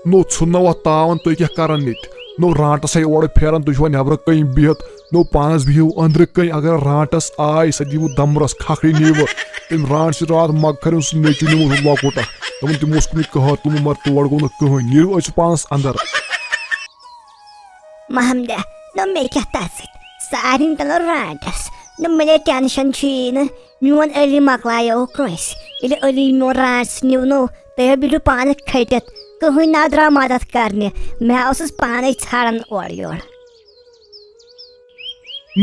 نو ژھنوا تاون تُہۍ کیٛاہ کران ییٚتہِ نو رانٹس اور پھیران تُہۍ چھُوا نیبرٕ کٔنۍ بِہِتھ نو پانس بِہِو أنٛدرٕ کٔنۍ اگر رانٹس آے سۄ دِیِو دمبرس کھکھرِ نیٖوٕ تٔمۍ رانٹ چھِ راتھ مغفر سُہ نیٚچوٗ نِمو سُہ لۄکُٹ اکھ دوٚپُن تِمو اوس کُنہِ کٕہر تُلمُت مگر تور گوٚو نہٕ کٕہٕنۍ نیٖرِو أسۍ پانس اندر محمدہ نو مےٚ کیٛاہ تتھ سۭتۍ سارنٕے تلو رانٹس نو مےٚ ٹینشن چھُ یی نہٕ میون علی مۄکلایو کٲنٛسہِ ییٚلہِ علی میون رانٹس نیوٗ نو تُہۍ بِہِو پانہٕ کھٔٹِتھ کٕہٕنۍ نہ درٛاو مدد کرنہِ مےٚ اوسُس پانے ژھانڈان اورٕ یورٕ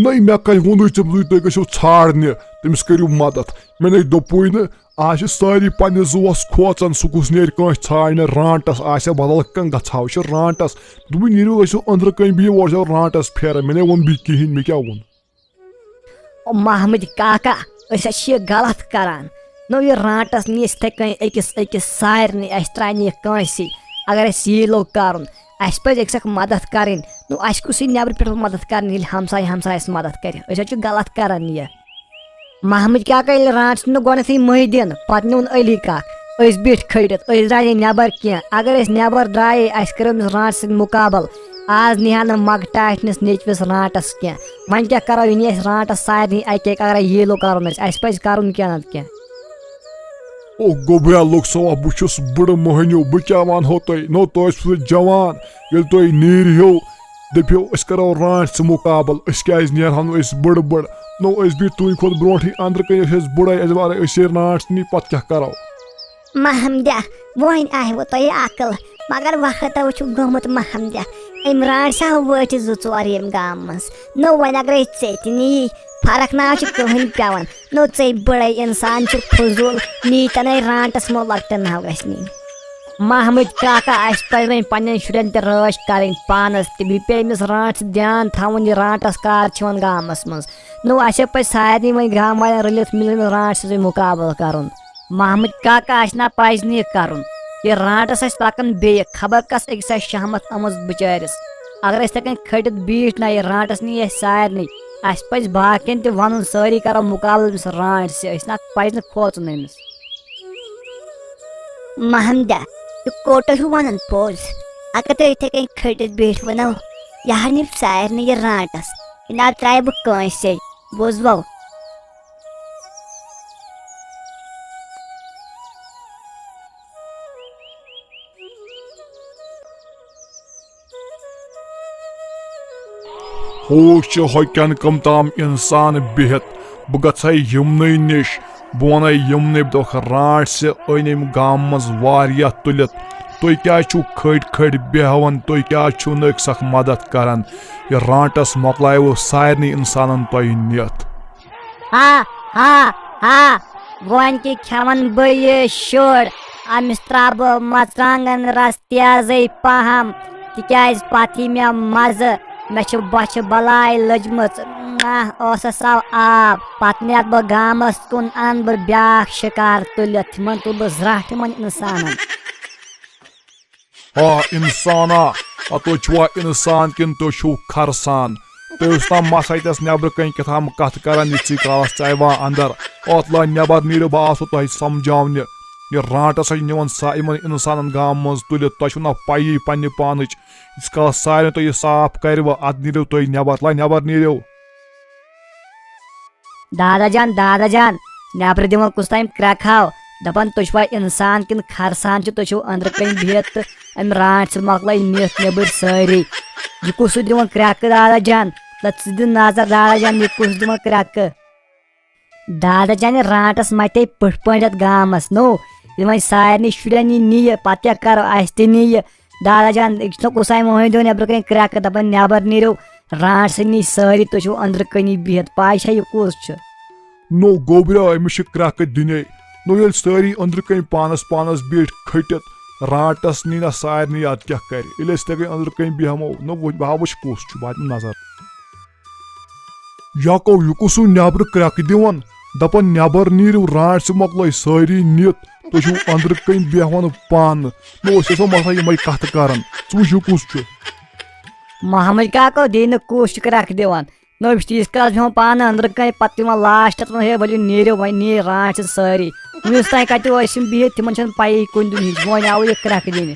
نٔے مےٚ کَتہِ ووٚنُے ژےٚ تُہۍ گٔژھِو ژھانڈنہِ تٔمِس کٔرِو مدد مےٚ نَے دوٚپُے نہٕ آز چھِ سٲری پننِس زُوس کھوژان سُہ کُس نیرِ کٲنٛسہِ ژھانڈنہِ رانٹس آسیا بدل کانٛہہ گژھہو یہِ چھُ رانٹس دوٚپُن نیٖرِو ٲسِو أنٛدرٕ کٔنۍ بِہِو اورٕ چھِ رانٹس پھیران مےٚ نَے ووٚن بیٚیہِ کِہیٖنۍ مےٚ کیٛاہ ووٚن محمد کاکا أسۍ حظ چھِ یہِ غلط کران نو یہِ رانٹس نی أسۍ یِتھٕے کٔنۍ أکِس سارنٕے اَسہِ ترٛایہِ نہٕ یہِ کٲنٛسے اگر اَسہِ یی لوٚگ کرُن اَسہِ پزِ أکِس اکھ مدد کرٕنۍ نو اَسہِ کُسٕے نیبرٕ پٮ۪ٹھ مدد کرٕنۍ ییٚلہِ ہمساے اَسہِ مدد کرِ أسۍ حظ چھِ غلط کران یہِ محمد کاکا ییٚلہِ رانٹس نیوٗ گۄڈنیتھٕے محدیٖن پتہٕ نیوٗن علی کاک أسۍ بیٖٹھۍ کھٔٹِتھ أسۍ درٛایے نٮ۪بر کینٛہہ اگر أسۍ نٮ۪بر درٛایے اَسہِ کٔرِو أمِس رانٹس سۭتۍ مُقابل آز نیہا نہٕ مگ ٹاٹھنِس نیچوِس رانٹس کینٛہہ وۄنۍ کیٛاہ کرو یہِ نی اَسہِ رانٹس سارنٕے اکہِ اکہِ اگرے یی لوٚگ کرُن اَسہِ پزِ کرُن کینٛہہ نتہٕ کینٛہہ او گوبرا لوٚگ سوا بہٕ چھُس بٕڑٕ مٔہنیوٗ بہٕ کیٛاہ ونہو تۄہہِ نو تُہۍ ٲسوٕ جوان ییٚلہِ تُہۍ نیٖرہِو دٔپِو أسۍ کرو رانٹسہِ مُقابل أسۍ کیٛازِ نیرہو نہٕ أسۍ بٕڑٕ نو أسۍ بیٖٹھۍ تُہنٛدِ کھۄتہٕ برونٛٹھٕے أنٛدرٕ کٔنۍ أسۍ ٲسۍ بٕڑے اَسہِ وارے أسۍ رانٹس نی پتہٕ کیٛاہ کرو محمدہ وۄنۍ آیوٕ تۄہہِ عقل مگر وقت چھُ گوٚمُت محمدہ أمۍ رانٹسا وٲتۍ 2-4 ییٚمہِ گامہٕ منٛز نو وۄنۍ اگرے ژےٚ تہِ نی فرق نہ چھِ کٕہٕنۍ پیٚوان نو ژےٚ بٕڑے اِنسان چھُ فضوٗل نی تَنے رانٹس مو لۄکٹٮ۪ن ناو گژھِ نِنۍ محمد کاکا اَسہِ پزِ وۄنۍ پننٮ۪ن شُرٮ۪ن تہِ رٲچھ کرٕنۍ پانس تہِ بیٚیہِ پیٚیہِ أمِس رانٹس دھیان تھاوُن یہِ رانٹس کار چھِ یِوان گامس منٛز نو اَسے پزِ سارنٕے وۄنۍ گام والٮ۪ن رٔلِتھ مِلِتھ رانٹس سۭتۍ مُقابلہٕ کرُن محمد کاکا اَسہِ نہ پزِ نہٕ یہِ کرُن یہِ رانٹس آسہِ پکان بیٚیہِ خبر کس أکِس آسہِ شہمت آمٕژ بِچٲرِس اگر أسۍ یِتھٕے کٔنۍ کھٔٹِتھ بیٖٹھۍ نہ یہِ رانٹس نی اَسہِ سارنٕے اَسہِ پزِ باقین تہِ ونُن سٲری کرو مُقابلہٕ أمِس رانٹسہِ أسۍ نہ پزِ نہٕ کھوژُن أمِس محمدہ تُہۍ کوٗتاہ چھِو ونان پوٚز اگر تُہۍ یِتھٕے کٔنۍ کھٔٹِتھ بیٖٹھوٕ نو یہِ نی سارنٕے یہِ رانٹس یہِ نہ ترٛایہِ بہٕ کٲنٛسے بوٗزوٕ ہوش چھِ ہۄکھٮ۪ن کم تام انسان بِہِتھ بہٕ گژھے یِمنٕے نِش بہٕ ونے یِمنٕے بہٕ دوٚپکھ رانٹسہِ أنۍ أمۍ گامہٕ منٛز واریاہ تُلِتھ تُہۍ کیٛازِ چھِو کھٔٹۍ بیٚہوان تُہۍ کیٛازِ چھِو نہٕ أکِس اکھ مدد کران یہِ رانٹس مۄکلایوٕ سارنٕے اِنسانن تۄہہِ نِتھ ہا ہا ہا وۄنۍ تہِ کھٮ۪وان بہٕ یہِ شُر أمِس ترٛاوٕ بہٕ مرژٕوانٛگن رس تیزٕے پہم تِکیٛازِ پتہٕ یی مےٚ مزٕ مےٚ چھِ بۄچھِ بلاے لٔجمٕژ ٲسس آو آب پتہٕ نیرٕ بہٕ گامس کُن انہٕ بہٕ بیاکھ شِکار تُلِتھ تِمن تُلہٕ بہٕ زرٛٹھ یِمن اِنسانن آ اِنسانا تُہۍ چھُوا اِنسان کِنہٕ تُہۍ چھِو خرسان تُہۍ ٲسِو تام مس اتٮ۪س نیبرٕ کٔنۍ کیٛاہتام کتھ کران یِژھٕے کالس ژٕ یِوان اندر اتھ لا نیبر نیٖرِو بہٕ آسو تۄہہِ سمجاونہِ یہِ رانٹس چھِ نِوان یِمن اِنسانن گامہٕ منٛز تُلِتھ تۄہہِ چھُو نہ پیی پننہِ پانٕچ یٖتِس کالس سارنٕے تُہۍ یہِ صاف کروٕ ادٕ نیٖرِو تُہۍ نیبر نیٖرِو دادا جان نیبرٕ دِوان کُس تام کرٛٮ۪کہٕ دپان تُہۍ چھِوا اِنسان کِنہٕ خرسان چھِ تُہۍ چھِو أنٛدرٕ کٔنۍ بِہِتھ تہٕ امہِ رانٹسہِ مۄکلٲے نِتھ نیبٕرۍ سٲری یہِ کُس چھُ دِوان کرٛٮ۪کہٕ دادا جان ژٕ دِ نظر دادا جان یہِ کُس دِوان کرٛٮ۪کہٕ دادا جان یہِ رانٹس متے پٕٹھ پٲٹھۍ اتھ گامس نو ییٚلہِ وۄنۍ سارنٕے شُرٮ۪ن یہِ نِیہِ پتہٕ کیٛاہ کرو اَسہِ تہِ نِیہِ دادا جان أکۍ چھُنہ کُس تام مٔہنیوٗ دِوان نیبرٕ کٔنۍ کرٛٮ۪کہٕ دپان نیبر نیٖرِو رانٹسٕے نی سٲری تُہۍ چھِو أنٛدرٕ کٔنی بِہِتھ پاے چھا یہِ کُس چھُ نو گوبرا أمِس چھِ کرٛٮ۪کہٕ دِنے نو ییٚلہِ سٲری أنٛدرٕ کٔنۍ پانس بیٖٹھۍ کھٔٹِتھ رانٹس نی نہ سارنٕے ادٕ کیٛاہ کرِ ییٚلہِ أسۍ تِتھٕے کٔنۍ أنٛدرٕ کٔنۍ بیٚہمو نو بہٕ ہا وٕچھ کُس چھُ بہٕ دِمہٕ نظر یاکو یہِ کُس نیبرٕ کرٛٮ۪کہٕ دِوان دپان نیبر نیٖرِو رانٹسہِ مۄکلٲے سٲری نِتھ تُہۍ چھِو أنٛدرٕ کٔنۍ بیٚہوان پانہٕ نو أسۍ ٲسو مسا یِمے کتھٕ کران ژٕ وٕچھ یہِ کُس چھُ محمد کاکو دی نہٕ کُس چھُ کرٛٮ۪کہٕ دِوان نو أسۍ تیٖتِس کالس بیٚہوان پانہٕ أنٛدرٕ کٔنۍ پتہٕ دِوان لاسٹس ہے ؤلِو نیٖرِو وۄنۍ نی رانٹسہِ سٲری وُنیُس تام کتہِ ٲسۍ یِم بِہِتھ تِمن چھنہٕ پیی کُنہِ دُنہِچ وۄنۍ آوٕ یہِ کرٛٮ۪کہٕ دِنہِ